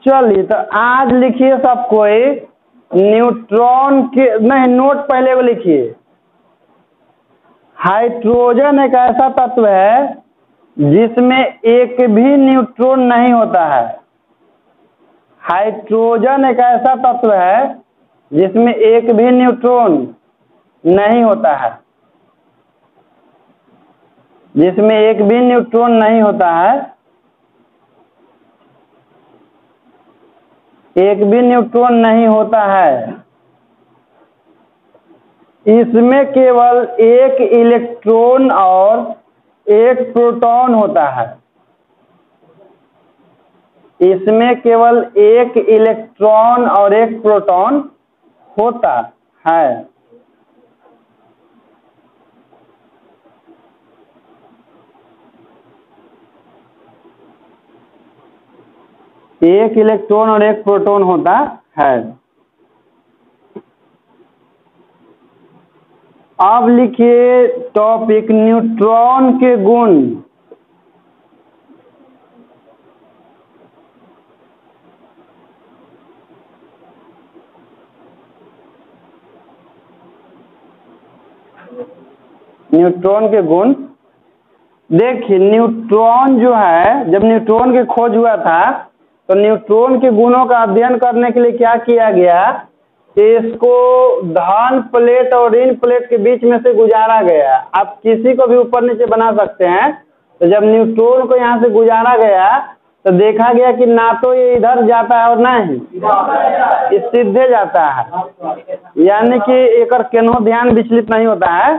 चलिए तो आज लिखिए सब कोई न्यूट्रॉन के नहीं, नोट पहले को लिखिए। हाइड्रोजन एक ऐसा तत्व है जिसमें एक भी न्यूट्रॉन नहीं होता है। हाइड्रोजन एक ऐसा तत्व है जिसमें एक भी न्यूट्रॉन नहीं होता है, जिसमें एक भी न्यूट्रॉन नहीं होता है, एक भी न्यूट्रॉन नहीं होता है। इसमें केवल एक इलेक्ट्रॉन और एक प्रोटॉन होता है। इसमें केवल एक इलेक्ट्रॉन और एक प्रोटॉन होता है। एक इलेक्ट्रॉन और एक प्रोटॉन होता है। अब लिखिए टॉपिक न्यूट्रॉन के गुण। न्यूट्रॉन के गुण देखिए, न्यूट्रॉन जो है, जब न्यूट्रॉन की खोज हुआ था तो न्यूट्रॉन के गुणों का अध्ययन करने के लिए क्या किया गया, इसको धन प्लेट और ऋण प्लेट के बीच में से गुजारा गया। आप किसी को भी ऊपर नीचे बना सकते हैं। तो जब न्यूट्रॉन को यहाँ से गुजारा गया तो देखा गया कि ना तो ये इधर जाता है और ना ही इस सीधे जाता है, यानी कि एक केनहू ध्यान विचलित नहीं होता है।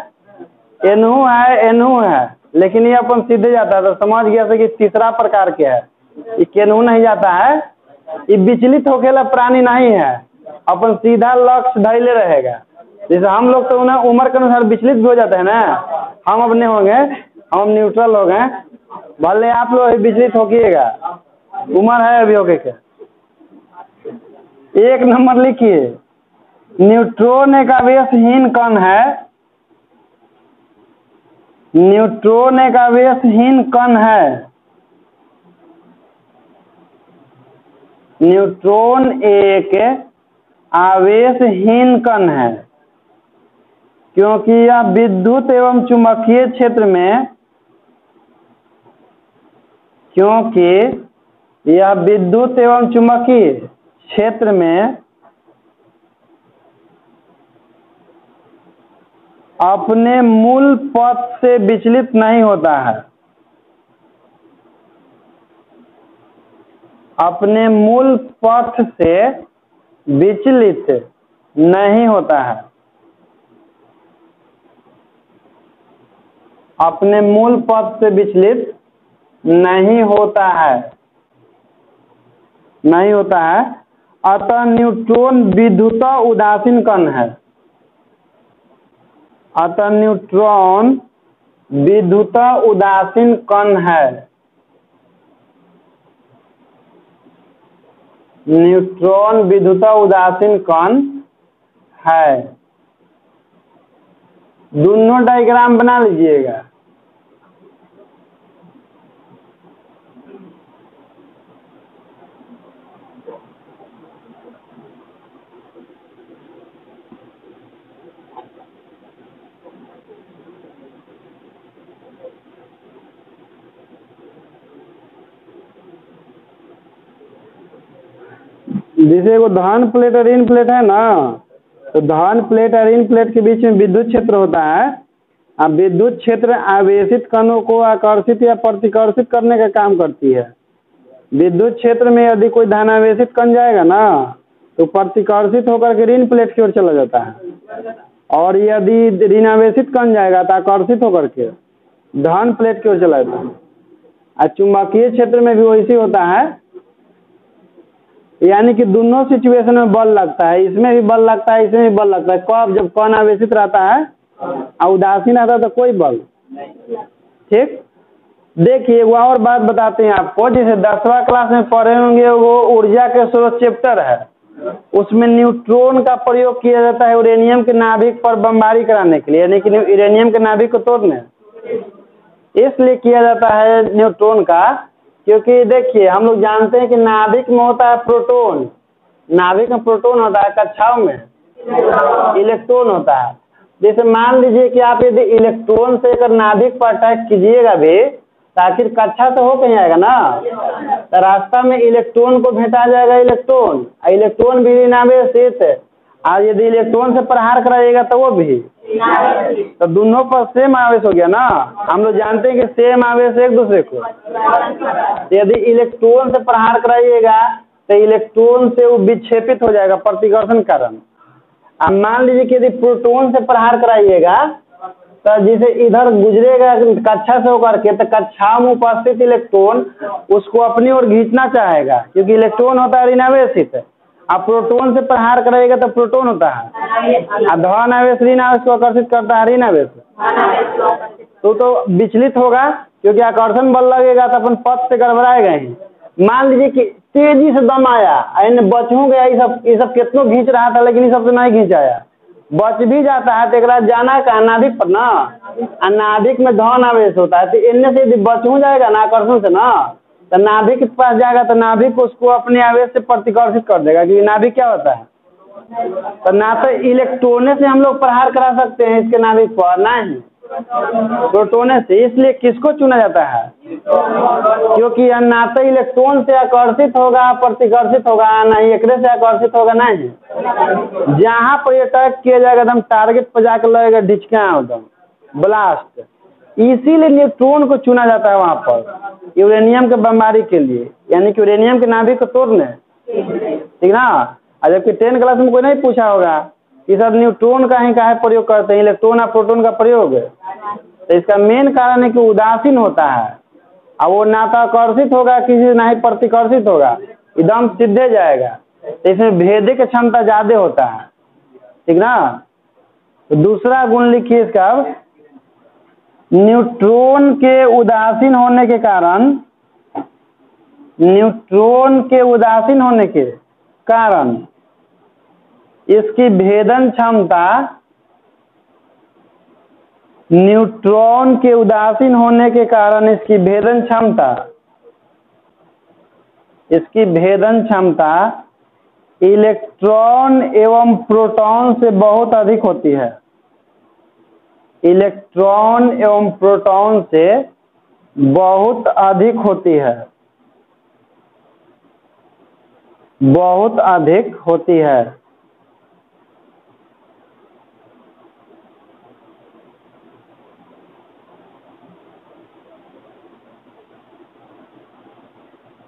एनहू है, एनहू है, लेकिन ये अपन सीधे जाता है। तो समझ गया था कि तीसरा प्रकार क्या है, ये केनहू नहीं जाता है, ये विचलित होकेला प्राणी नहीं है, अपन सीधा लक्ष्य धैले रहेगा। जैसे हम लोग तो उन्हें उम्र के अनुसार विचलित भी हो जाते हैं ना, हम अपने होंगे, हम न्यूट्रल हो गए, भले आप लोग विचलित होकिएगा, उम्र है अभी होके के। एक नंबर लिखिए, न्यूट्रॉन एक आवेशहीन कण है। न्यूट्रॉन एक आवेशहीन कण है। न्यूट्रॉन एक आवेशहीन कण है क्योंकि यह विद्युत एवं चुंबकीय क्षेत्र में, क्योंकि यह विद्युत एवं चुंबकीय क्षेत्र में अपने मूल पथ से विचलित नहीं होता है। अपने मूल पथ से विचलित नहीं होता है। अपने मूल पथ से विचलित नहीं होता है, नहीं होता है। अतः न्यूट्रॉन विद्युत उदासीन कण है। अतः न्यूट्रॉन विद्युत उदासीन कण है। न्यूट्रॉन विद्युत उदासीन कण है। दोनों डायग्राम बना लीजिएगा। जैसे वो धन प्लेट और ऋण प्लेट है ना, तो धन प्लेट और ऋण प्लेट के बीच में विद्युत क्षेत्र होता है। अब विद्युत क्षेत्र आवेशित कणों को आकर्षित या प्रतिकर्षित करने का काम करती है। विद्युत क्षेत्र में यदि कोई धनावेशित कण जाएगा ना तो प्रतिकर्षित होकर के ऋण प्लेट की ओर चला जाता है, और यदि ऋणावेशित कण जाएगा तो आकर्षित होकर के धन प्लेट की ओर चला जाता है। और चुंबकीय क्षेत्र में भी वैसे होता है, यानी कि दोनों सिचुएशन में बल लगता है। इसमें भी बल लगता है, इसमें भी बल लगता है। कब? जब कण आवेशित रहता है और उदासीन रहता है तो कोई बल। ठीक, देखिए वो और बात बताते हैं आपको। जैसे 10वां क्लास में पढ़े होंगे, वो ऊर्जा के स्रोत चैप्टर है, उसमें न्यूट्रॉन का प्रयोग किया जाता है यूरेनियम के नाभिक पर बमबारी कराने के लिए, यानी कि यूरेनियम के नाभिक को तोड़ने इसलिए किया जाता है न्यूट्रॉन का, क्योंकि देखिए हम लोग जानते हैं कि नाभिक में होता है प्रोटॉन, नाभिक में प्रोटॉन होता है, कक्षाओं में इलेक्ट्रॉन होता है। जैसे मान लीजिए कि आप यदि इलेक्ट्रॉन से अगर नाभिक पर अटैक कीजिएगा भी तो आखिर कक्षा तो हो कहीं आएगा ना, तो रास्ता में इलेक्ट्रॉन को भेटा जाएगा इलेक्ट्रॉन, इलेक्ट्रॉन भी ऋणावेशित है, और यदि इलेक्ट्रॉन से प्रहार कराइएगा तो वो भी, तो दोनों पर सेम आवेश हो गया ना। हम लोग जानते हैं कि सेम आवेश एक दूसरे को, यदि इलेक्ट्रॉन से प्रहार कराइएगा तो इलेक्ट्रॉन से वो विक्षेपित हो जाएगा प्रतिकर्षण कारण। अब मान लीजिए कि यदि प्रोटॉन से प्रहार कराइएगा तो जिसे इधर गुजरेगा कक्षा से होकर के, तो कक्षा में उपस्थित इलेक्ट्रॉन उसको अपनी ओर खींचना चाहेगा, क्योंकि इलेक्ट्रॉन होता है ऋणावेशित। अब प्रोटॉन से प्रहार कराएगा तो प्रोटॉन होता है, और धन आवेश ऋण आवेश को आकर्षित करता है ऋण आवेश, तो विचलित होगा, क्योंकि आकर्षण बल लगेगा तो अपन पथ से गड़बड़ाएगा ही। मान लीजिए कि तेजी से दम आया, बचू गया, ये सब कितनों खींच रहा था लेकिन ये सब तो नहीं खींचाया, बच भी जाता है तो एक जाना का नाभिक पर ना, नाभिक में धन आवेश होता है, तो इनमें से यदि बचू जाएगा ना आकर्षण से ना, तो नाभिक के पास जाएगा तो नाभिक उसको अपने आवेश से प्रतिकर्षित कर देगा, क्योंकि नाभिक क्या होता है, तो ना तो इलेक्ट्रॉन से हम लोग प्रहार करा सकते हैं इसके नाभिक पर, ना ही प्रोटोन से। इसलिए किसको चुना जाता है, क्योंकि ना तो इलेक्ट्रॉन से आकर्षित होगा प्रतिकर्षित होगा, ना ही एकरे से आकर्षित होगा, ना ही जहाँ पर अटैक किया जाएगा एकदम टारगेट पर जाकर लगेगा ढिचका एकदम ब्लास्ट। इसीलिए न्यूट्रॉन को चुना जाता है वहाँ पर यूरेनियम के बमबारी के लिए, यानी कि यूरेनियम के नाभिक को तोड़ने, ठीक ना। और जबकि 10 क्लास में कोई नहीं पूछा होगा कि सर न्यूट्रॉन का ही काहे प्रयोग करते हैं, इलेक्ट्रॉन और प्रोटॉन का प्रयोग है, तो इसका मेन कारण है कि उदासीन होता है, और वो ना तो आकर्षित होगा किसी से, ना ही प्रतिकर्षित होगा, एकदम सीधे जाएगा, तो इसमें भेदे की क्षमता ज़्यादा होता है, ठीक ना। तो दूसरा गुण लिखिए इसका, न्यूट्रॉन के उदासीन होने के कारण, न्यूट्रॉन के उदासीन होने के कारण इसकी भेदन क्षमता, न्यूट्रॉन के उदासीन होने के कारण इसकी भेदन क्षमता, इसकी भेदन क्षमता इलेक्ट्रॉन एवं प्रोटॉन से बहुत अधिक होती है, इलेक्ट्रॉन एवं प्रोटॉन से बहुत अधिक होती है, बहुत अधिक होती है।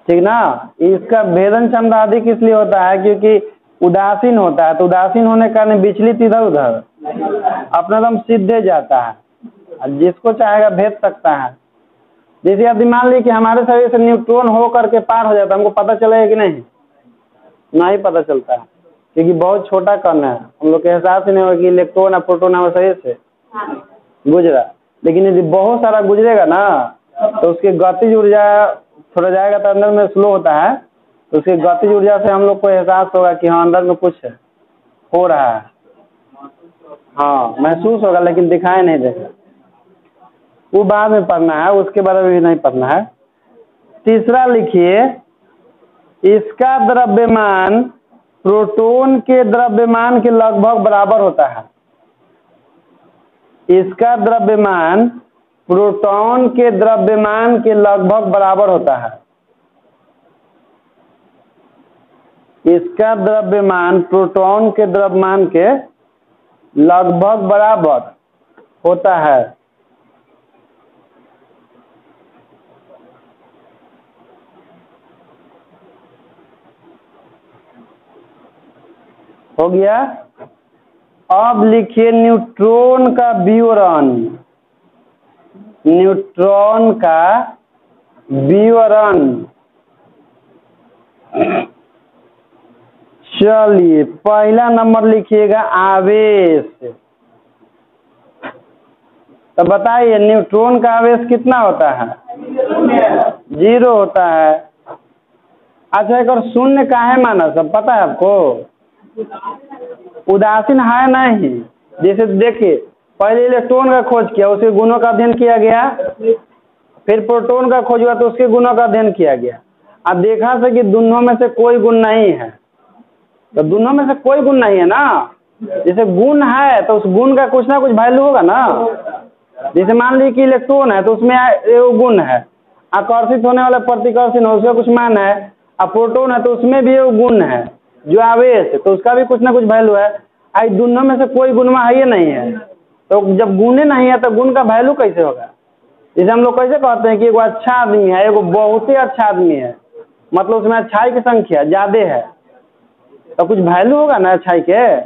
ठीक ना। इसका भेदन क्षमता अधिक इसलिए होता है क्योंकि उदासीन होता है, तो उदासीन होने के कारण विचलित इधर उधर अपना दम सीधे जाता है, जिसको चाहेगा भेद सकता है। जैसे यदि मान ली कि हमारे शरीर से न्यूट्रॉन हो करके पार हो जाता है, हमको पता चलेगा कि नहीं, नहीं पता चलता है, क्योंकि बहुत छोटा कण है, हम लोग के एहसास ही नहीं होगा कि इलेक्ट्रॉन और प्रोटॉन हमारे शरीर से गुजरा। लेकिन यदि बहुत सारा गुजरेगा ना तो उसकी गतिज ऊर्जा थोड़ा जाएगा तो अंदर में स्लो होता है, तो उसकी गतिज ऊर्जा से हम लोग को एहसास होगा कि हाँ अंदर में कुछ हो रहा है, हाँ महसूस होगा, लेकिन दिखाई नहीं देगा। वो बाद में पढ़ना है, उसके बारे में भी नहीं पढ़ना है। तीसरा लिखिए, इसका द्रव्यमान प्रोटॉन के द्रव्यमान के लगभग बराबर होता है, इसका द्रव्यमान प्रोटॉन के द्रव्यमान के लगभग बराबर होता है, इसका द्रव्यमान प्रोटॉन के द्रव्यमान के लगभग बराबर होता है। हो गया। अब लिखिए न्यूट्रॉन का विवरण, न्यूट्रॉन का विवरण। चलिए पहला नंबर लिखिएगा आवेश। तो बताइए न्यूट्रॉन का आवेश कितना होता है, 0 होता है। अच्छा एक और शून्य काहे माना, सब पता है आपको, उदासीन है नहीं। जैसे देखिए पहले इलेक्ट्रॉन का खोज किया, उसके गुणों का अध्ययन किया गया, फिर प्रोटॉन का खोज हुआ तो उसके गुणों का अध्ययन किया गया। अब देखा से कि दोनों में से कोई गुण नहीं है, तो दोनों में से कोई गुण नहीं है ना। जैसे गुण है तो उस गुण का कुछ ना कुछ वैल्यू होगा ना। जैसे मान लीजिए कि इलेक्ट्रॉन है तो उसमें वो गुण है, आकर्षित होने वाला प्रतिकर्षण है उसका कुछ मान है। अब प्रोटॉन है तो उसमें भी वो गुण है जो आवेश है, तो उसका भी कुछ ना कुछ वैल्यू है। आई दोनों में से कोई गुणवा है ही नहीं है, तो जब गुणे नहीं है तो गुण का वैल्यू कैसे होगा। जैसे हम लोग कैसे कहते हैं कि एगो अच्छा आदमी है, एगो बहुत ही अच्छा आदमी है, मतलब उसमें अच्छाई की संख्या ज़्यादा है, तो कुछ वैल्यू होगा ना अच्छाई के।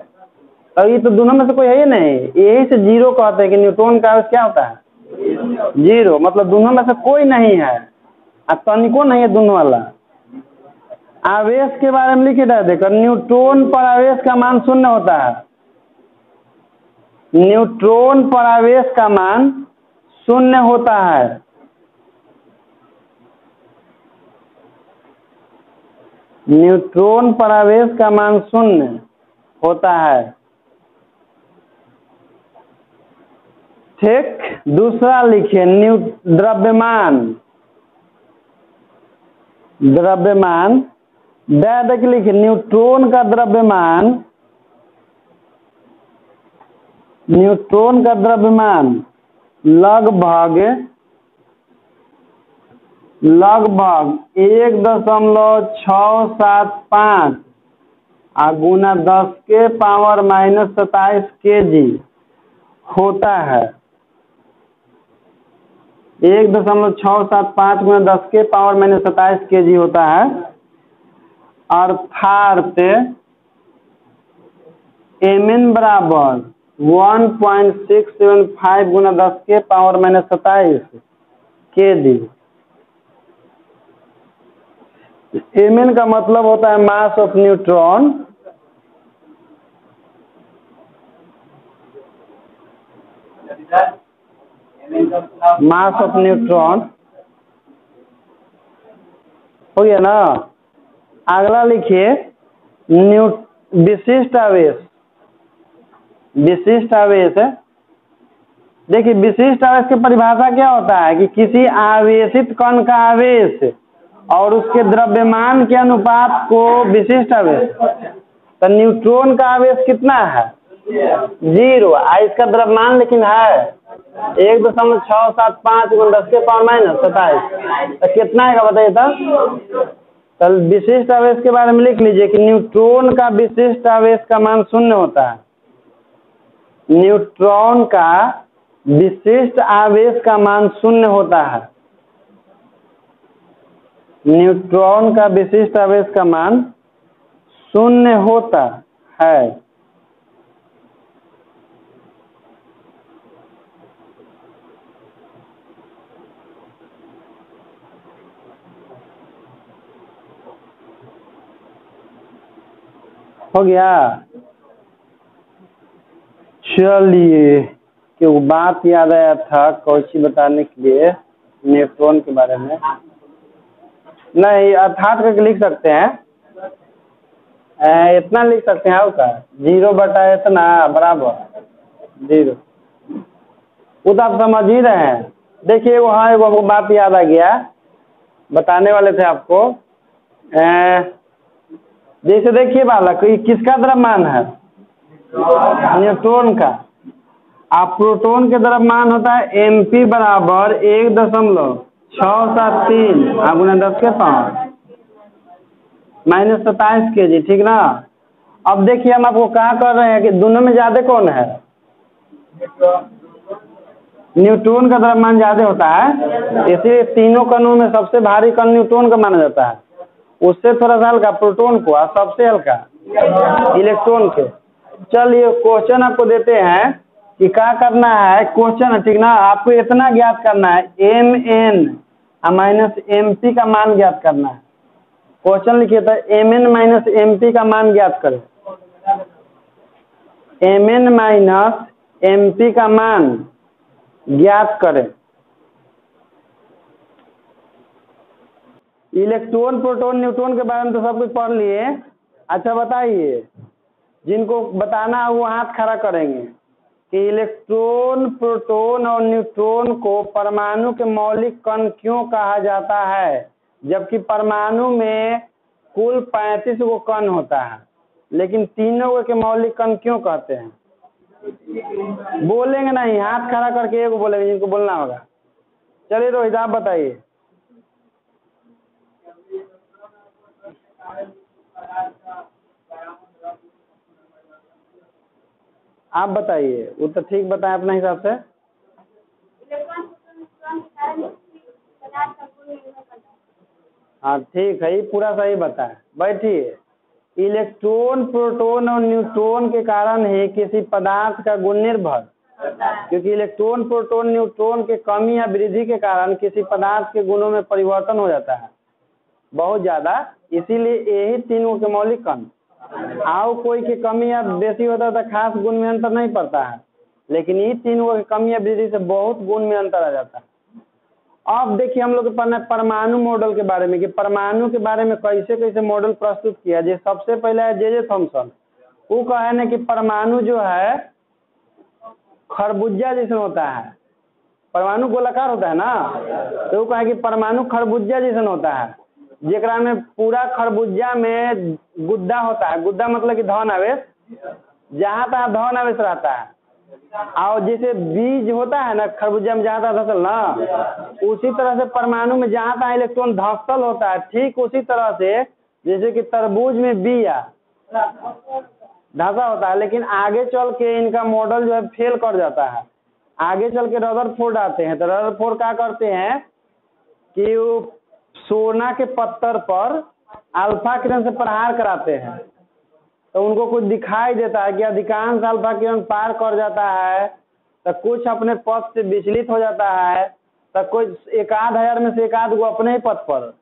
तो ये तो दोनों में से कोई है ही नहीं, यही से जीरो कहते हैं कि न्यूटन का आवेश क्या होता है, जीरो। मतलब दोनों में से कोई नहीं है, तनिको नहीं है दोनों वाला। आवेश के बारे में लिखे रहे देखो, न्यूट्रॉन पर आवेश का मान शून्य होता है। न्यूट्रॉन पर आवेश का मान शून्य होता है। न्यूट्रॉन पर आवेश का मान शून्य होता है। ठीक, दूसरा लिखिए द्रव्यमान। द्रव्यमान देखिए, लिखिए न्यूट्रॉन का द्रव्यमान, न्यूट्रॉन का द्रव्यमान लगभग 1.675 गुना 10 के पावर -27 kg होता है। 1.675 गुना 10 के पावर -27 kg होता है। अर्थात Mn बराबर 1.675 गुना 10 के पावर -27 kg। Mn का मतलब होता है mass of neutron. Mass of neutron हो गया ना। अगला लिखिए विशिष्ट आवेश। विशिष्ट आवेश है, देखिए विशिष्ट आवेश की परिभाषा क्या होता है कि किसी आवेशित कण का आवेश और उसके द्रव्यमान के अनुपात को विशिष्ट आवेश। तो न्यूट्रॉन का आवेश कितना है, 0। इसका द्रव्यमान लेकिन है 1.675 गुना 10 के पावर -27। तो कितना आएगा बताइए तो विशिष्ट आवेश के बारे में लिख लीजिए कि न्यूट्रॉन का विशिष्ट आवेश का मान शून्य होता है। न्यूट्रॉन का विशिष्ट आवेश का मान शून्य होता है। न्यूट्रॉन का विशिष्ट आवेश का मान शून्य होता है। हो गया। चलिए, कि वो बात याद आया था कौची बताने के लिए न्यूट्रॉन के बारे में। नहीं, अर्थात करके लिख सकते हैं, इतना लिख सकते हैं का 0 बटा इतना बराबर 0। वो तो आप समझ ही रहे हैं। देखिए वहाँ वो बात याद आ गया, बताने वाले थे आपको। जैसे देखिए बालक, किसका द्रव्यमान है, न्यूट्रॉन का। आप प्रोटॉन के द्रव्यमान होता है Mp बराबर 1.673 गुना 10 के पावर -27 kg। ठीक ना। अब देखिए हम आपको क्या कर रहे हैं कि दोनों में ज्यादा कौन है, न्यूट्रॉन का द्रव्यमान ज्यादा होता है। इसलिए तीनों कणों में सबसे भारी कण न्यूट्रॉन का माना जाता है, उससे थोड़ा सा हल्का प्रोटॉन को और सबसे हल्का इलेक्ट्रॉन के। चलिए क्वेश्चन आपको देते हैं कि क्या करना है। क्वेश्चन है ठीक ना, आपको इतना ज्ञात करना है Mn -Mp का मान ज्ञात करना है। क्वेश्चन लिखिए था Mn -Mp का मान ज्ञात करें। Mn -Mp का मान ज्ञात करें। इलेक्ट्रॉन प्रोटॉन न्यूट्रॉन के बारे में तो सब कुछ पढ़ लिए। अच्छा बताइए, जिनको बताना है वो हाथ खड़ा करेंगे। कि इलेक्ट्रॉन, प्रोटॉन और न्यूट्रॉन को परमाणु के मौलिक कण क्यों कहा जाता है, जबकि परमाणु में कुल 35 गो कण होता है, लेकिन तीनों के मौलिक कण क्यों कहते हैं? बोलेंगे नहीं, हाथ खड़ा करके एक बोलेंगे जिनको बोलना होगा। चलिए रोहित आप बताइए। आप बताइए, उत्तर ठीक बताएं अपने हिसाब से। हाँ ठीक है, ये पूरा सही बताएं। बैठिए। इलेक्ट्रॉन, प्रोटॉन और न्यूट्रॉन के कारण ही किसी पदार्थ का गुण निर्भर, क्योंकि इलेक्ट्रॉन, प्रोटॉन, न्यूट्रॉन के कमी या वृद्धि के कारण किसी पदार्थ के गुणों में परिवर्तन हो जाता है बहुत ज्यादा, इसीलिए यही तीनों के मौलिक कण। आओ कोई की कमी या बेसी होता है तो खास गुण में अंतर नहीं पड़ता है, लेकिन ये तीनों की कमी या वृद्धि से बहुत गुण में अंतर आ जाता है। अब देखिए हम लोग को पढ़ना है परमाणु मॉडल के बारे में, कि परमाणु के बारे में कैसे कैसे मॉडल प्रस्तुत किया जाए। सबसे पहले है जे थॉमसन। वो कहे ना कि परमाणु जो है खरबूजा जैसा होता है, परमाणु गोलाकार होता है ना, तो वो कहे कि परमाणु खरबूजा जैसा होता है, जेकरा में पूरा खरबूजा में गुद्दा होता है। गुद्दा मतलब कि धन आवेश, जहाँ तहाँ धन आवेश रहता है। और जैसे बीज होता है ना खरबूजा में, जहाँ तहाँ धसल ना, उसी तरह से परमाणु में जहाँ तहाँ इलेक्ट्रॉन धसल होता है, ठीक उसी तरह से जैसे कि तरबूज में बिया धसा होता है। लेकिन आगे चल के इनका मॉडल जो है फेल कर जाता है। आगे चल के रदरफोर्ड आते हैं, तो रदरफोर्ड क्या करते हैं कि वो सोना के पत्थर पर अल्फा किरण से प्रहार कराते हैं, तो उनको कुछ दिखाई देता है कि अधिकांश अल्फा किरण पार कर जाता है, तो कुछ अपने पथ से विचलित हो जाता है, तो कुछ 1000 में से 1 गो अपने ही पथ पर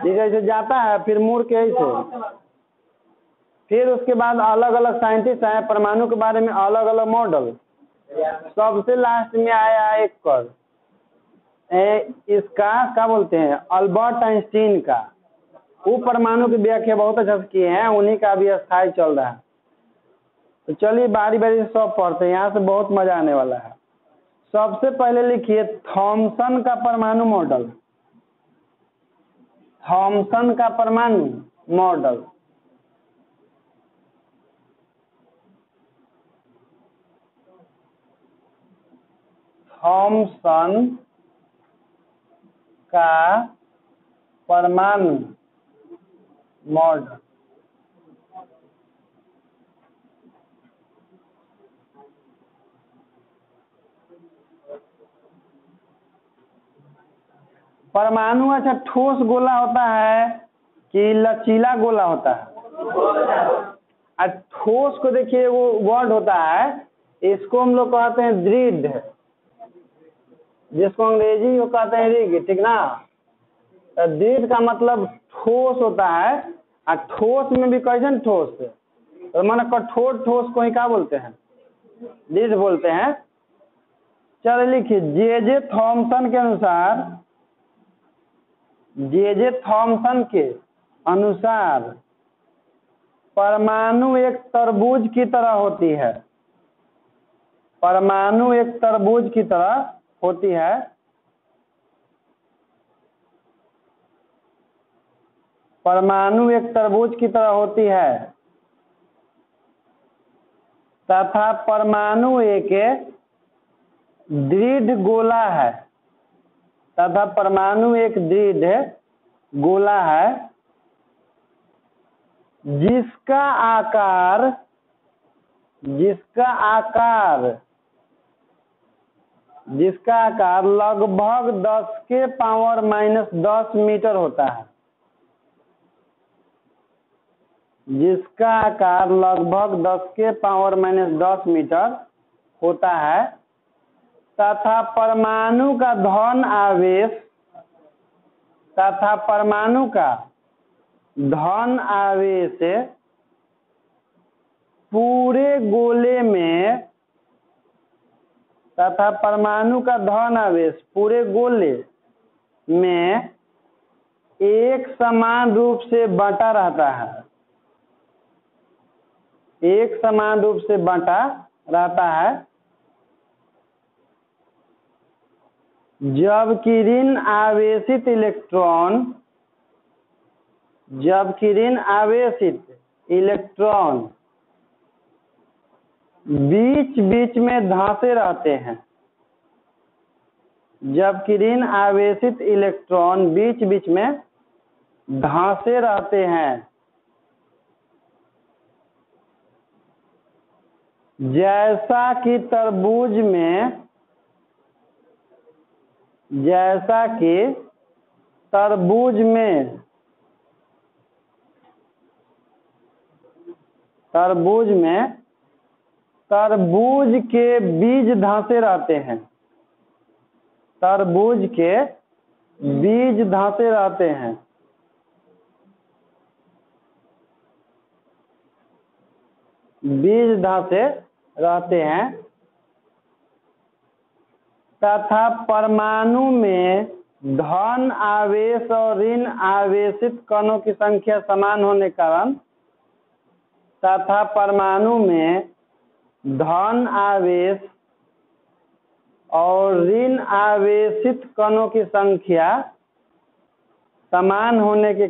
जैसे जाता है, फिर मुड़ के ऐसे। फिर उसके बाद अलग अलग साइंटिस्ट आए, परमाणु के बारे में अलग अलग मॉडल। सबसे लास्ट में आया एक कर इसका क्या बोलते हैं, अल्बर्ट आइंस्टीन का। वो परमाणु की व्याख्या बहुत अच्छा से किए हैं, उन्हीं का भी स्थायी चल रहा है। तो चलिए बारी बारी से सब पढ़ते हैं, यहाँ से बहुत मजा आने वाला है। सबसे पहले लिखिए थॉमसन का परमाणु मॉडल। थॉमसन का परमाणु मॉडल। थॉमसन का परमाणु मॉडल। परमाणु अच्छा ठोस गोला होता है कि लचीला गोला होता है? ठोस को देखिए वो वर्ड होता है, इसको हम लोग कहते हैं दृढ़, जिसको अंग्रेजी में कहते हैं रिग, ठीक ना। तो दृढ़ का मतलब ठोस होता है, और ठोस में भी कैसे ठोस, तो माना कठोर ठोस को ही क्या बोलते हैं, दृढ़ बोलते हैं। चलो लिखिए जे थॉमसन के अनुसार, जे थॉमसन के अनुसार परमाणु एक तरबूज की तरह होती है। परमाणु एक तरबूज की तरह होती है। परमाणु एक तरबूज की तरह होती है तथा परमाणु एक दृढ़ गोला है, तथा परमाणु एक दृढ़ गोला है जिसका आकार लगभग 10 के पावर -10 मीटर होता है। जिसका आकार लगभग 10 के पावर -10 मीटर होता है तथा परमाणु का धन आवेश, तथा परमाणु का धन आवेश पूरे गोले में, तथा परमाणु का धन आवेश पूरे गोले में एक समान रूप से बंटा रहता है। एक समान रूप से बंटा रहता है जबकि ऋण आवेशित इलेक्ट्रॉन बीच बीच में धंसे रहते हैं। जबकि ऋण आवेशित इलेक्ट्रॉन बीच बीच में धंसे रहते हैं। जैसा कि तरबूज में तरबूज के बीज धंसे रहते हैं। तरबूज के बीज धंसे रहते हैं। तथा परमाणु में धन आवेश और ऋण आवेशित कणों की संख्या समान होने के कारण तथा परमाणु में धन आवेश और ऋण आवेशित कणों की संख्या समान होने के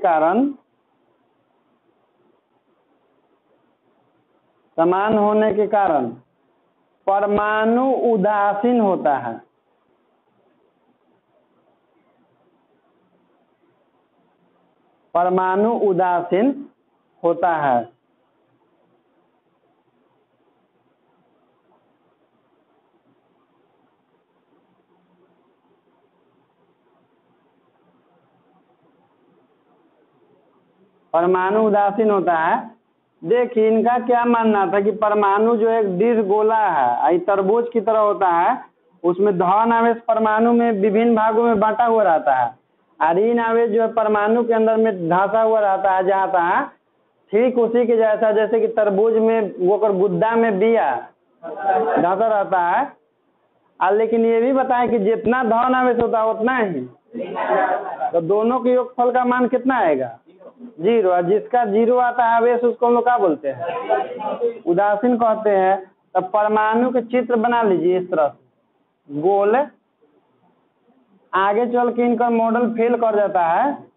कारण परमाणु उदासीन होता है। परमाणु उदासीन होता है। परमाणु उदासीन होता है। देखिए इनका क्या मानना था कि परमाणु जो एक दीर्घ गोला है, तरबूज की तरह होता है, उसमें धन आवेश परमाणु में विभिन्न भागों में बांटा हुआ रहता है और ऋण आवेश जो है परमाणु के अंदर में धंसा हुआ रहता है जहाँ तहाँ। ठीक उसी के जैसा जैसे कि तरबूज में वो गुद्दा में बिया धंसा रहता है। लेकिन ये भी बताएं कि जितना धन आवेश होता है उतना ही, तो दोनों के योगफल का मान कितना आएगा? 0। और जिसका 0 आता है आवेश उसको हम लोग क्या बोलते हैं? उदासीन कहते हैं। तो परमाणु के चित्र बना लीजिए इस तरह से गोल। आगे चल के इनका मॉडल फेल कर जाता है।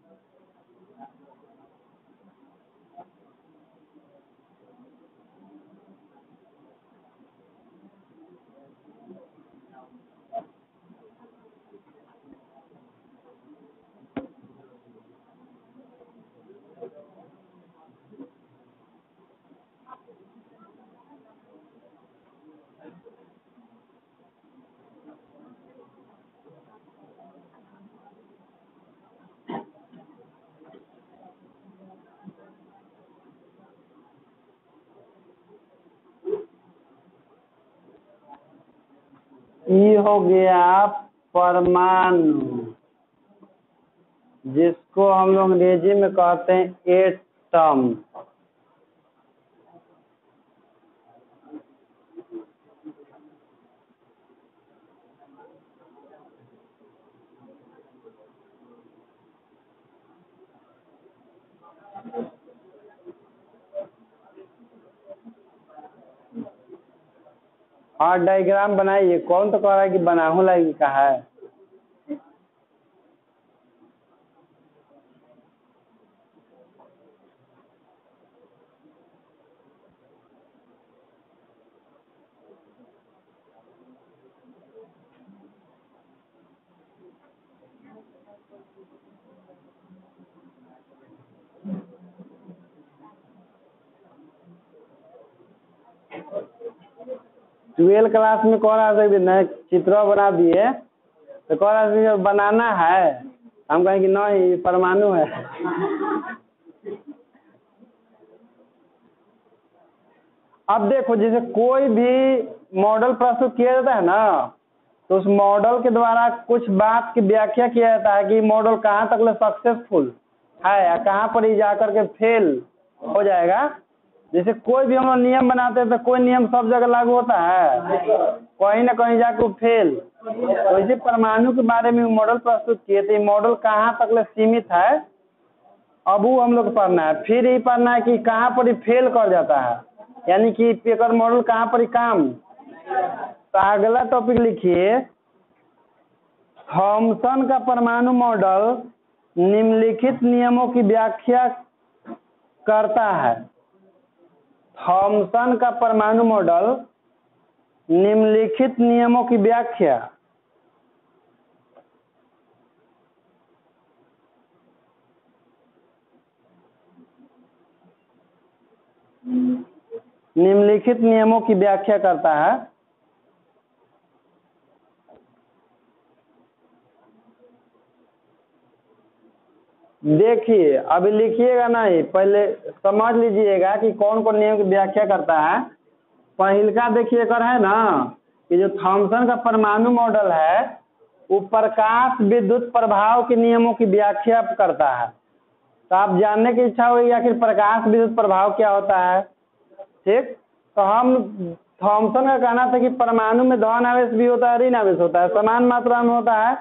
ये हो गया परमाणु, जिसको हम लोग अंग्रेजी में कहते हैं एटम। और डायग्राम बनाइए। कौन तो कह रहा है कि बनाहू लागी कहा है? ट्वेल्थ क्लास में कह रहा था कि नए चित्र बना दिए, तो कह रहा था कि बनाना है। हम कहें कि नहीं परमाणु है। अब देखो जैसे कोई भी मॉडल प्रस्तुत किया जाता है ना, तो उस मॉडल के द्वारा कुछ बात की व्याख्या किया जाता है कि मॉडल कहाँ तक सक्सेसफुल है या कहाँ पर ही जाकर के फेल हो जाएगा। जैसे कोई भी हम लोग नियम बनाते हैं तो कोई नियम सब जगह लागू होता है, कहीं ना कहीं जाकर फेल। तो इसी परमाणु के बारे में मॉडल प्रस्तुत किए थे। मॉडल कहाँ तक सीमित है, अब वो हम लोग पढ़ना है। फिर ये पढ़ना है कि कहाँ पर ही फेल कर जाता है, यानी कि पेपर मॉडल कहाँ पर ही काम। तो अगला टॉपिक लिखिए थॉमसन का परमाणु मॉडल निम्नलिखित नियमों की व्याख्या करता है। थॉमसन का परमाणु मॉडल निम्नलिखित नियमों की व्याख्या करता है। देखिए, अभी लिखिएगा नहीं, पहले समझ लीजिएगा कि कौन कौन नियम की व्याख्या करता है। पहिलका देखिए कर है ना कि जो थॉमसन का परमाणु मॉडल है वो प्रकाश विद्युत प्रभाव के नियमों की व्याख्या करता है। तो आप जानने की इच्छा होगी आखिर प्रकाश विद्युत प्रभाव क्या होता है। ठीक, तो हम थॉमसन का कहना था कि परमाणु में धन आवेश भी होता है, ऋण आवेश होता है, समान मात्रा में होता है।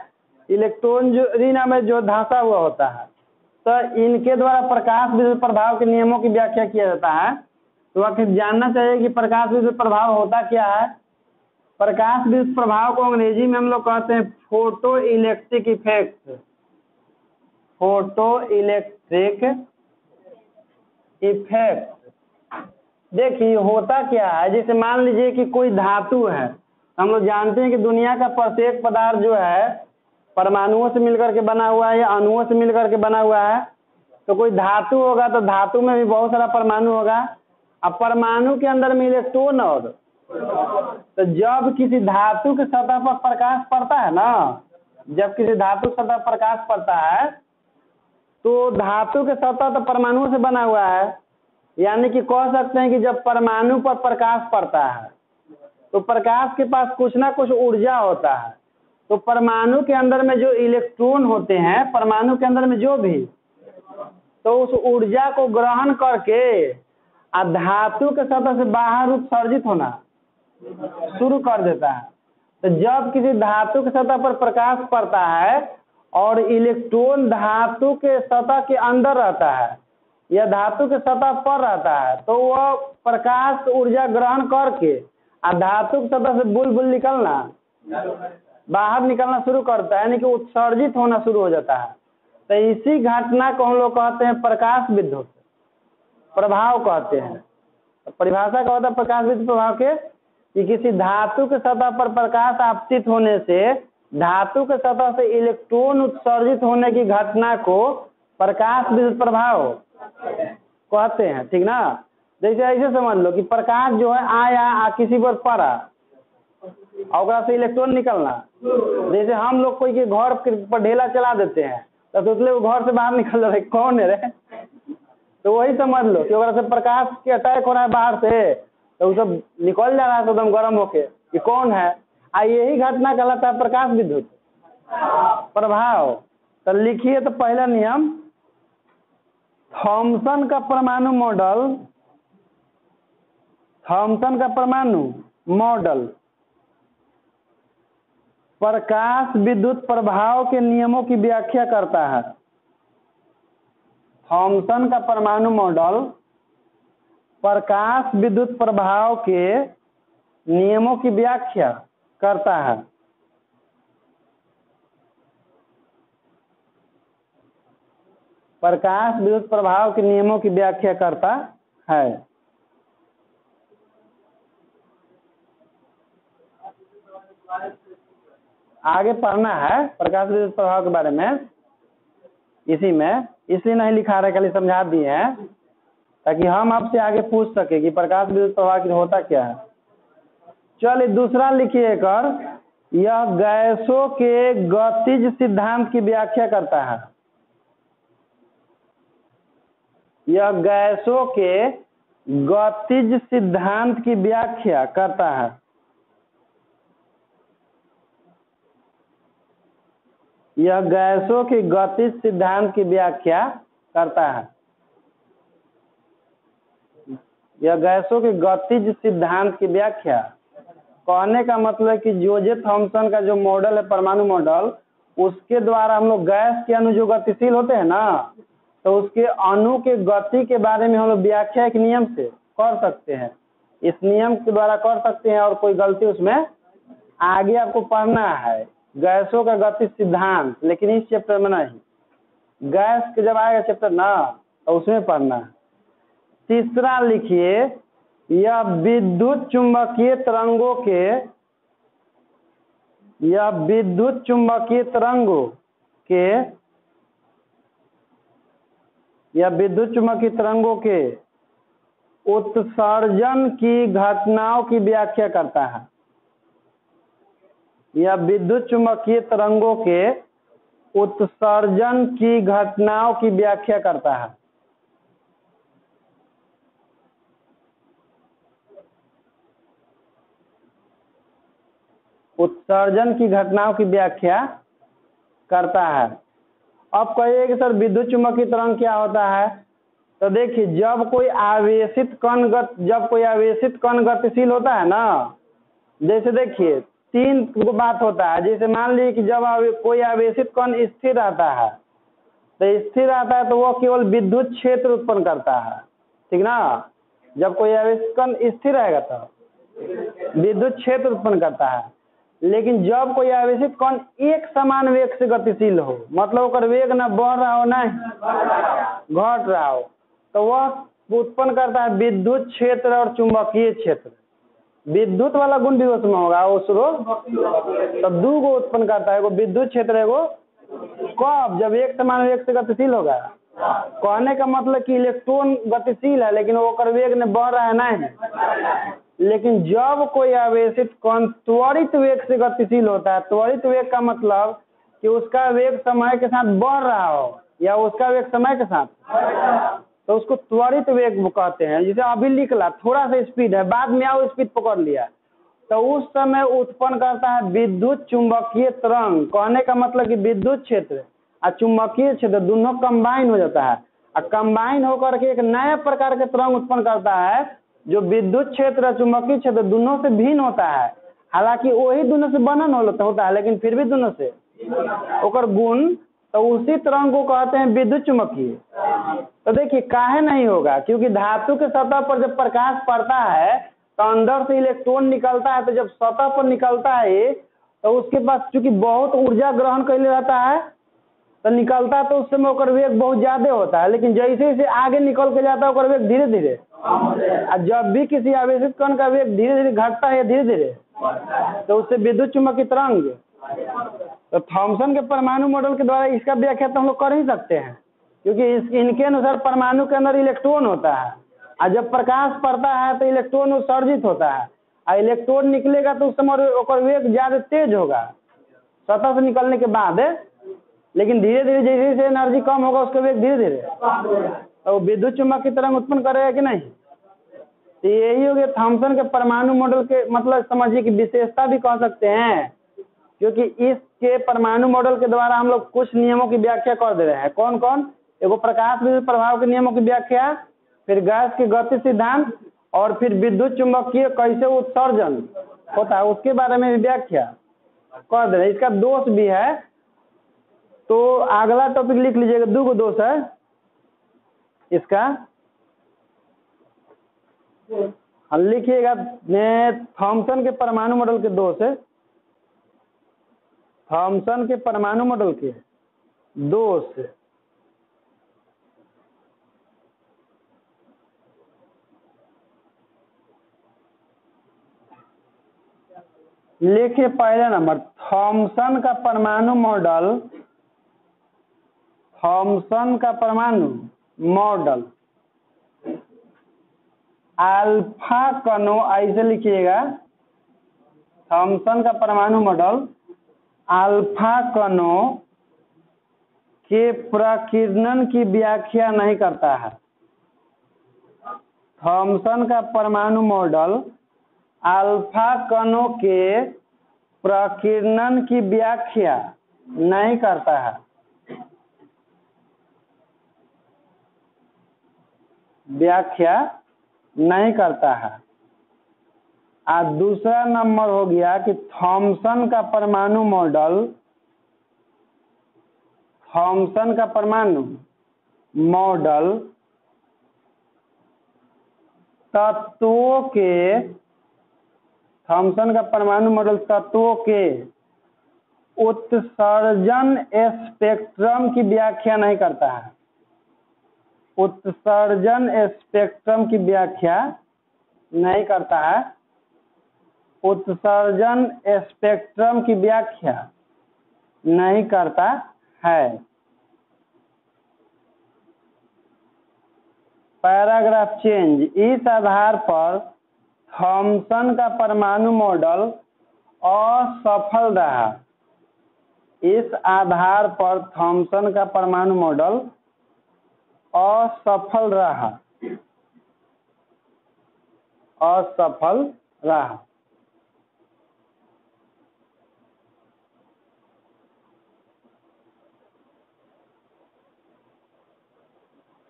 इलेक्ट्रॉन जो ऋण आवेश जो धंसा हुआ होता है, तो इनके द्वारा प्रकाश विद्युत प्रभाव के नियमों की व्याख्या किया जाता है। तो आखिर जानना चाहिए कि प्रकाश विद्युत प्रभाव होता क्या है। प्रकाश विद्युत प्रभाव को अंग्रेजी में हम लोग कहते हैं photo electric effect. Photo electric effect. देखिए होता क्या है, जैसे मान लीजिए कि कोई धातु है। हम लोग जानते हैं कि दुनिया का प्रत्येक पदार्थ जो है परमाणुओं से मिलकर के बना हुआ है या अणुओं से मिलकर के बना हुआ है। तो कोई धातु होगा तो धातु में भी बहुत सारा परमाणु होगा। अब परमाणु के अंदर में इलेक्ट्रॉन और तो जब किसी धातु के सतह पर प्रकाश पड़ता है ना, जब किसी धातु के सतह प्रकाश पड़ता है तो धातु के सतह तो परमाणुओं से बना हुआ है। यानी कि कह सकते हैं कि जब परमाणु पर प्रकाश पड़ता है तो प्रकाश के पास कुछ ना कुछ ऊर्जा होता है। तो परमाणु के अंदर में जो इलेक्ट्रॉन होते हैं, परमाणु के अंदर में जो भी, तो उस ऊर्जा को ग्रहण करके धातु के सतह से बाहर उत्सर्जित होना शुरू कर देता है। तो जब किसी धातु के सतह पर प्रकाश पड़ता है और इलेक्ट्रॉन धातु के सतह के अंदर रहता है या धातु के सतह पर रहता है, तो वह प्रकाश ऊर्जा ग्रहण करके धातु की सतह से बुलबुल निकलना बाहर निकलना शुरू करता है, यानी कि उत्सर्जित होना शुरू हो जाता है। तो इसी घटना को हम लोग कहते हैं प्रकाश विद्युत प्रभाव कहते हैं। तो परिभाषा क्या होता है प्रकाश विद्युत प्रभाव के कि किसी धातु के सतह पर प्रकाश आपतित होने से धातु के सतह से इलेक्ट्रॉन उत्सर्जित होने की घटना को प्रकाश विद्युत प्रभाव कहते हैं। ठीक ना। जैसे ऐसे समझ लो कि प्रकाश जो है आया किसी पर पड़ा और से इलेक्ट्रॉन निकलना। जैसे हम लोग कोई के घर पर ढेला चला देते हैं तो इसलिए वो घर से बाहर निकल रहे कौन है रे। तो वही समझ लो कि अगर से प्रकाश के अटैक हो रहा है बाहर से तो वो सब निकल जा रहा है तो एकदम गर्म होके कि कौन है। यही घटना कहलाता है प्रकाश विद्युत प्रभाव। तो लिखिए तो पहला नियम, थॉमसन का परमाणु मॉडल प्रकाश विद्युत प्रभाव के नियमों की व्याख्या करता है। थॉमसन का परमाणु मॉडल प्रकाश विद्युत प्रभाव के नियमों की व्याख्या करता है। प्रकाश विद्युत प्रभाव के नियमों की व्याख्या करता है। आगे पढ़ना है प्रकाश विद्युत प्रभाव के बारे में, इसी में इसलिए नहीं लिखा रहे, खाली समझा दिए हैं ताकि हम आपसे आगे पूछ सके कि प्रकाश विद्युत प्रभाव की होता क्या है। चलिए दूसरा लिखिए कर, यह गैसों के गतिज सिद्धांत की व्याख्या करता है। यह गैसों के गतिज सिद्धांत की व्याख्या करता है। यह गैसों के गतिज सिद्धांत की व्याख्या करता है। यह गैसों के गतिज सिद्धांत की व्याख्या कहने का मतलब है कि जोसेफ थॉमसन का जो मॉडल है परमाणु मॉडल, उसके द्वारा हम लोग गैस के अणु जो गतिशील होते हैं ना, तो उसके अणु के गति के बारे में हम लोग व्याख्या एक नियम से कर सकते हैं। इस नियम के द्वारा कर सकते हैं और कोई गलती उसमें आगे आपको पढ़ना है। गैसों का गति सिद्धांत, लेकिन इस चैप्टर में नहीं, गैस के जब आएगा चैप्टर ना तो उसमें पढ़ना। तीसरा लिखिए, यह विद्युत चुंबकीय तरंगों के, यह विद्युत चुंबकीय तरंगों के, यह विद्युत चुंबकीय तरंगों के उत्सर्जन की घटनाओं की व्याख्या करता है। यह विद्युत चुंबकीय तरंगों के उत्सर्जन की घटनाओं की व्याख्या करता है। उत्सर्जन की घटनाओं की व्याख्या करता है। अब कहिए कि सर विद्युत चुंबकीय तरंग क्या होता है? तो देखिए, जब कोई आवेशित कण गतिशील होता है ना, जैसे देखिए 3 बात होता है। जैसे मान लीजिए कि जब कोई आवेशित कण स्थिर रहता है, तो स्थिर रहता है तो वह केवल विद्युत क्षेत्र उत्पन्न करता है, ठीक ना। जब कोई आवेशित कण स्थिर रहेगा तो विद्युत क्षेत्र उत्पन्न करता है। लेकिन जब कोई आवेशित कण एक समान वेग से गतिशील हो, मतलब ओकर वेग ना बढ़ रहा हो ना घट रहा हो, तो वह उत्पन्न करता है विद्युत क्षेत्र और चुंबकीय क्षेत्र। विद्युत वाला गुण भी उसमें होगा, तब 2 को उत्पन्न करता है, एगो विद्युत क्षेत्र, एगो कब जब एक समान वेग से गतिशील होगा। कहने का मतलब कि इलेक्ट्रॉन गतिशील है लेकिन वो कर वेग में बढ़ रहा है नहीं। लेकिन जब कोई आवेशित कण त्वरित वेग से गतिशील होता है, त्वरित वेग का मतलब कि उसका वेग समय के साथ बढ़ रहा हो या उसका वेग समय के साथ, तो उसको त्वरित वेग कहते हैं। जैसे अभी निकला, थोड़ा सा स्पीड है, बाद में आओ स्पीड पकड़ लिया, तो उस समय उत्पन्न करता है विद्युत चुंबकीय तरंग। कहने का मतलब कि विद्युत क्षेत्र और चुंबकीय क्षेत्र दोनों कंबाइन हो जाता है, और कंबाइन होकर के एक नया प्रकार के तरंग उत्पन्न करता है जो विद्युत क्षेत्र और चुंबकीय क्षेत्र दोनों से भिन्न होता है। हालांकि वही दोनों से बनन होता है, लेकिन फिर भी दोनों से ओकर गुण, तो उसी तरंग को कहते हैं विद्युत चुंबकीय। तो देखिए काहे नहीं होगा, क्योंकि धातु के सतह पर जब प्रकाश पड़ता है तो अंदर से इलेक्ट्रॉन निकलता है, तो जब सतह पर निकलता है तो उसके पास चूंकि बहुत ऊर्जा ग्रहण कर रहता है तो निकलता है, तो उस समय ओकर वेग बहुत ज्यादा होता है। लेकिन जैसे जैसे आगे निकल के जाता है ओकर वेग धीरे धीरे, और जब भी किसी आवेशित कण का वेग धीरे धीरे घटता है धीरे धीरे, तो उससे विद्युत चुंबकीय तरंग। तो थॉमसन के परमाणु मॉडल के द्वारा इसका व्याख्या तो हम लोग कर ही सकते हैं, क्योंकि इनके अनुसार परमाणु के अंदर इलेक्ट्रॉन होता है, और जब प्रकाश पड़ता है तो इलेक्ट्रॉन उत्सर्जित होता है, और इलेक्ट्रॉन निकलेगा तो उस समय ओकर वेग ज्यादा तेज होगा सतह से निकलने के बाद। लेकिन धीरे धीरे जैसे जैसे एनर्जी कम होगा उसका वेग धीरे धीरे, तो विद्युत चुंबकीय तरंग उत्पन्न करेगा कि नहीं। तो यही हो गया थॉमसन के परमाणु मॉडल के, मतलब समझिए कि विशेषता भी कह सकते हैं, क्योंकि इसके परमाणु मॉडल के द्वारा हम लोग कुछ नियमों की व्याख्या कर दे रहे हैं। कौन कौन? एगो प्रकाश विद्युत प्रभाव के नियमों की व्याख्या, फिर गैस की गति सिद्धांत, और फिर विद्युत चुंबकीय कैसे उत्सर्जन होता है उसके बारे में भी व्याख्या कर दे रहे हैं। इसका दोष भी है, तो अगला टॉपिक लिख लीजिएगा, 2 दोष है इसका, लिखिएगा। थॉमसन के परमाणु मॉडल के दोष है, थॉमसन के परमाणु मॉडल के दोष। लिखिए पहला नंबर, थॉमसन का परमाणु मॉडल, थॉमसन का परमाणु मॉडल अल्फा कणों, ऐसे लिखिएगा, थॉमसन का परमाणु मॉडल अल्फा कणों के प्रकीर्णन की व्याख्या नहीं करता है। थॉमसन का परमाणु मॉडल अल्फा कणों के प्रकीर्णन की व्याख्या नहीं करता है, व्याख्या नहीं करता है। और दूसरा नंबर हो गया कि थॉमसन का परमाणु मॉडल, थॉमसन का परमाणु मॉडल तत्वों के, थॉमसन का परमाणु मॉडल तत्वों के उत्सर्जन स्पेक्ट्रम की व्याख्या नहीं करता है। उत्सर्जन स्पेक्ट्रम की व्याख्या नहीं करता है। उत्सर्जन स्पेक्ट्रम की व्याख्या नहीं करता है। Paragraph change. इस आधार पर थॉमसन का परमाणु मॉडल असफल रहा। इस आधार पर थॉमसन का परमाणु मॉडल असफल रहा। असफल रहा।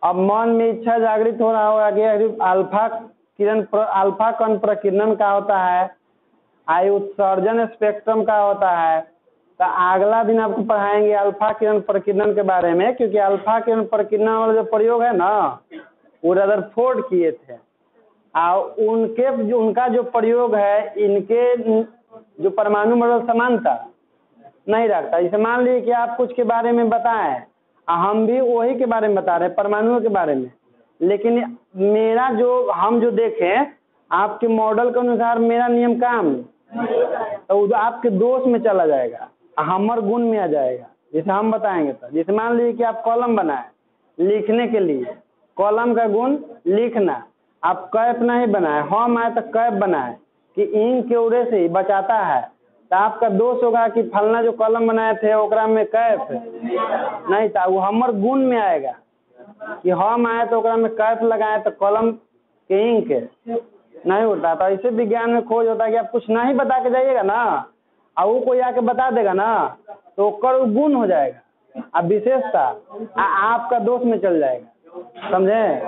अब मन में इच्छा जागृत हो रहा होगा कि अल्फा कण प्रकीर्णन का होता है, आई उत्सर्जन स्पेक्ट्रम का होता है। तो अगला दिन आपको पढ़ाएंगे अल्फा किरण प्रकीर्णन के बारे में, क्योंकि अल्फा किरण प्रकीर्णन वाला जो प्रयोग है ना वो रदरफोर्ड किए थे। और उनका जो प्रयोग है, इनके जो परमाणु मॉडल समानता नहीं रखता। जैसे मान लीजिए कि आप कुछ के बारे में बताएं, हम भी वही के बारे में बता रहे हैं, परमाणुओं के बारे में, लेकिन मेरा जो हम जो देखें आपके मॉडल के अनुसार मेरा नियम काम तो आपके दोष में चला जाएगा, हमर गुण में आ जाएगा। जैसे हम बताएंगे तो जैसे मान लीजिए कि आप कॉलम बनाए लिखने के लिए, कॉलम का गुण लिखना, आप कैप नहीं बनाए, हम आए तो कैप बनाए कि इंक के उड़े से ही बचाता है, तो आपका दोष होगा कि फलना जो कॉलम बनाए थे ओकरा में कैप नहीं था, वो हमर गुण में आएगा कि हम आए तो ओकरा में कैप लगाए तो कॉलम के इंक नहीं होता। तो ऐसे विज्ञान में खोज होता है कि आप कुछ नहीं बता के जाइएगा ना और वो कोई आके बता देगा ना तो ओकर गुण हो जाएगा, अब विशेषता आपका दोष में चल जाएगा। समझे?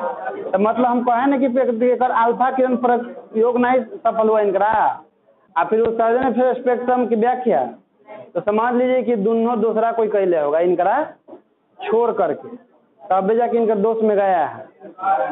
तो मतलब हम कहें ना कि अल्फा किरण प्रयोग नहीं सफल हुआ इनका, और फिर उत्सर्जन फिर स्पेक्ट्रम की व्याख्या, तो समझ लीजिए कि दोनों दूसरा कोई कैले होगा इनका छोड़ करके, तब जाके इनका दोष में गया है।